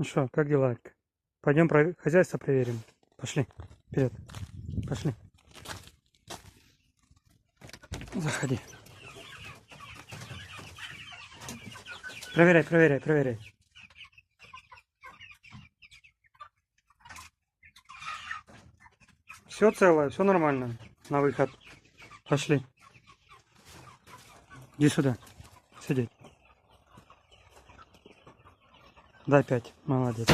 Ну что, как дела? Пойдем хозяйство проверим. Пошли. Вперед. Пошли. Заходи. Проверяй, проверяй, проверяй. Все целое, все нормально. На выход. Пошли. Иди сюда. Сидеть. Дай 5. Молодец.